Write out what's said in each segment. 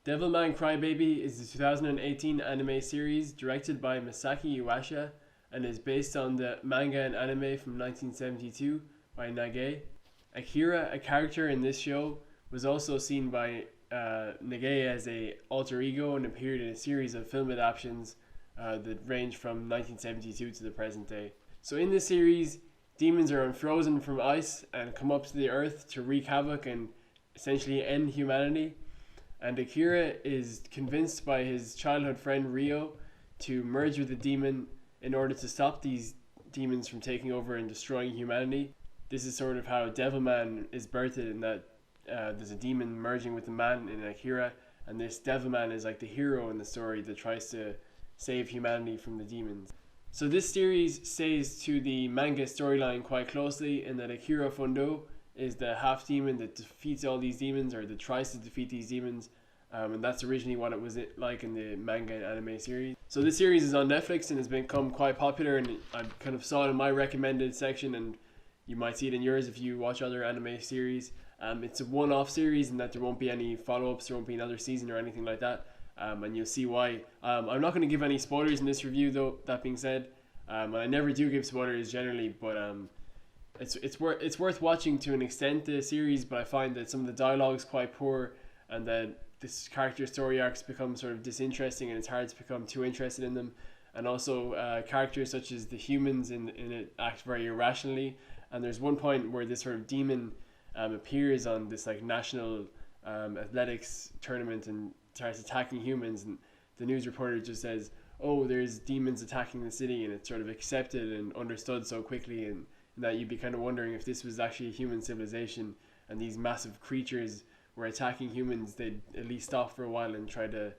Devilman Cry Baby is a 2018 anime series directed by Masaki Iwasha and is based on the manga and anime from 1972 by Nage. Akira, a character in this show, was also seen by Nage as a alter ego and appeared in a series of film adaptations that range from 1972 to the present day. So in this series, demons are unfrozen from ice and come up to the earth to wreak havoc and essentially end humanity. And Akira is convinced by his childhood friend Rio to merge with the demon in order to stop these demons from taking over and destroying humanity. This is sort of how Devilman is birthed, in that there's a demon merging with the man in Akira, and this Devilman is like the hero in the story that tries to save humanity from the demons. So this series stays to the manga storyline quite closely, in that Akira Fundo is the half demon that defeats all these demons, or that tries to defeat these demons, and that's originally what it was like in the manga and anime series. So this series is on Netflix and has become quite popular, and I kind of saw it in my recommended section, and you might see it in yours if you watch other anime series. It's a one-off series in that there won't be any follow-ups, there won't be another season or anything like that, and you'll see why. I'm not going to give any spoilers in this review though, that being said, and I never do give spoilers generally, but it's worth watching to an extent, the series, but I find that some of the dialogue is quite poor, and that this character story arcs become sort of disinteresting, and it's hard to become too interested in them. And also characters such as the humans in it act very irrationally, and there's one point where this sort of demon appears on this like national athletics tournament and starts attacking humans, and the news reporter just says, oh, there's demons attacking the city, and it's sort of accepted and understood so quickly, and that you'd be kind of wondering if this was actually a human civilization and these massive creatures were attacking humans, they'd at least stop for a while and try to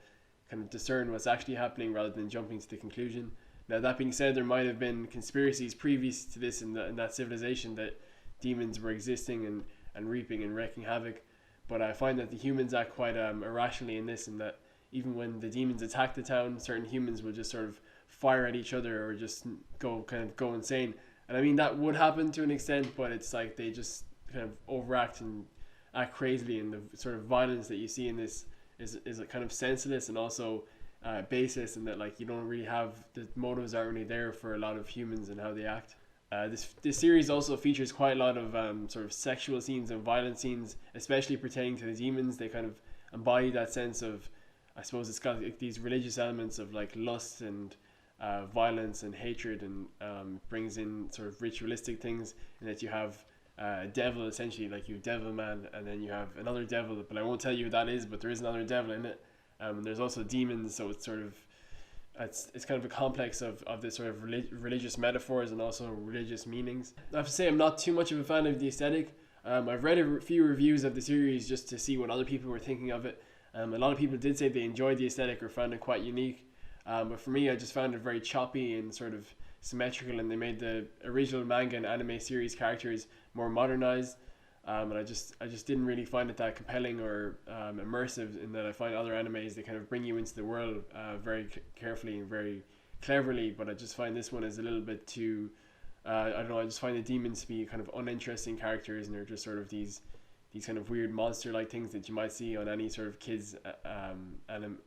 kind of discern what's actually happening rather than jumping to the conclusion. Now, that being said, there might have been conspiracies previous to this in that civilization that demons were existing and reaping and wreaking havoc, but I find that the humans act quite irrationally in this, and that even when the demons attack the town, certain humans will just sort of fire at each other or just go insane. And I mean, that would happen to an extent, but it's like they just kind of overact and act crazily, and the sort of violence that you see in this is kind of senseless and also baseless, in that like you don't really have, the motives aren't really there for a lot of humans and how they act. This series also features quite a lot of sort of sexual scenes and violent scenes, especially pertaining to the demons. They kind of embody that sense of, I suppose it's got like these religious elements of like lust and violence and hatred, and brings in sort of ritualistic things, in that you have a devil, essentially, like you have Devilman, and then you have another devil, but I won't tell you what that is, but there is another devil in it. And there's also demons, so it's sort of it's kind of a complex of this sort of religious metaphors and also religious meanings. I have to say, I'm not too much of a fan of the aesthetic. I've read a few reviews of the series just to see what other people were thinking of it. A lot of people did say they enjoyed the aesthetic or found it quite unique, but for me, I just found it very choppy and sort of symmetrical, and they made the original manga and anime series characters more modernized, and I just didn't really find it that compelling or immersive, in that I find other animes, they kind of bring you into the world very carefully and very cleverly, but I just find this one is a little bit too I don't know, I just find the demons to be kind of uninteresting characters, and they're just sort of these kind of weird monster like things that you might see on any sort of kids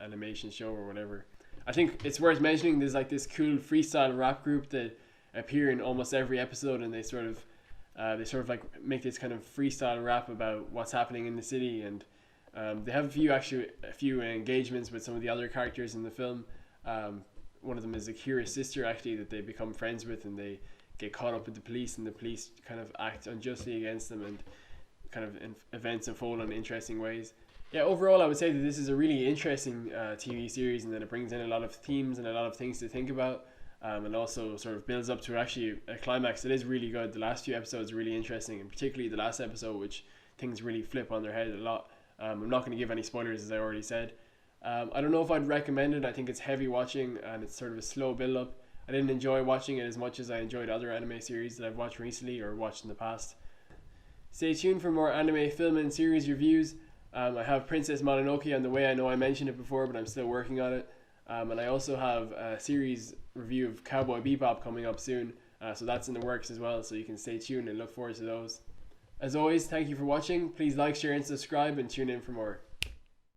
animation show or whatever. I think it's worth mentioning there's like this cool freestyle rap group that appear in almost every episode, and they sort of like make this kind of freestyle rap about what's happening in the city, and they have a few engagements with some of the other characters in the film. One of them is Akira's sister, actually, that they become friends with, and they get caught up with the police, and the police kind of act unjustly against them, and kind of events unfold in interesting ways. Yeah, overall, I would say that this is a really interesting TV series, and that it brings in a lot of themes and a lot of things to think about, and also sort of builds up to actually a climax that is really good. The last few episodes are really interesting, and particularly the last episode, which things really flip on their head a lot. I'm not going to give any spoilers, as I already said. I don't know if I'd recommend it. I think it's heavy watching, and it's sort of a slow build-up. I didn't enjoy watching it as much as I enjoyed other anime series that I've watched recently or watched in the past. Stay tuned for more anime, film, and series reviews. I have Princess Mononoke on the way. I know I mentioned it before, but I'm still working on it. And I also have a series review of Cowboy Bebop coming up soon. So that's in the works as well, so you can stay tuned and look forward to those. As always, thank you for watching. Please like, share, and subscribe, and tune in for more.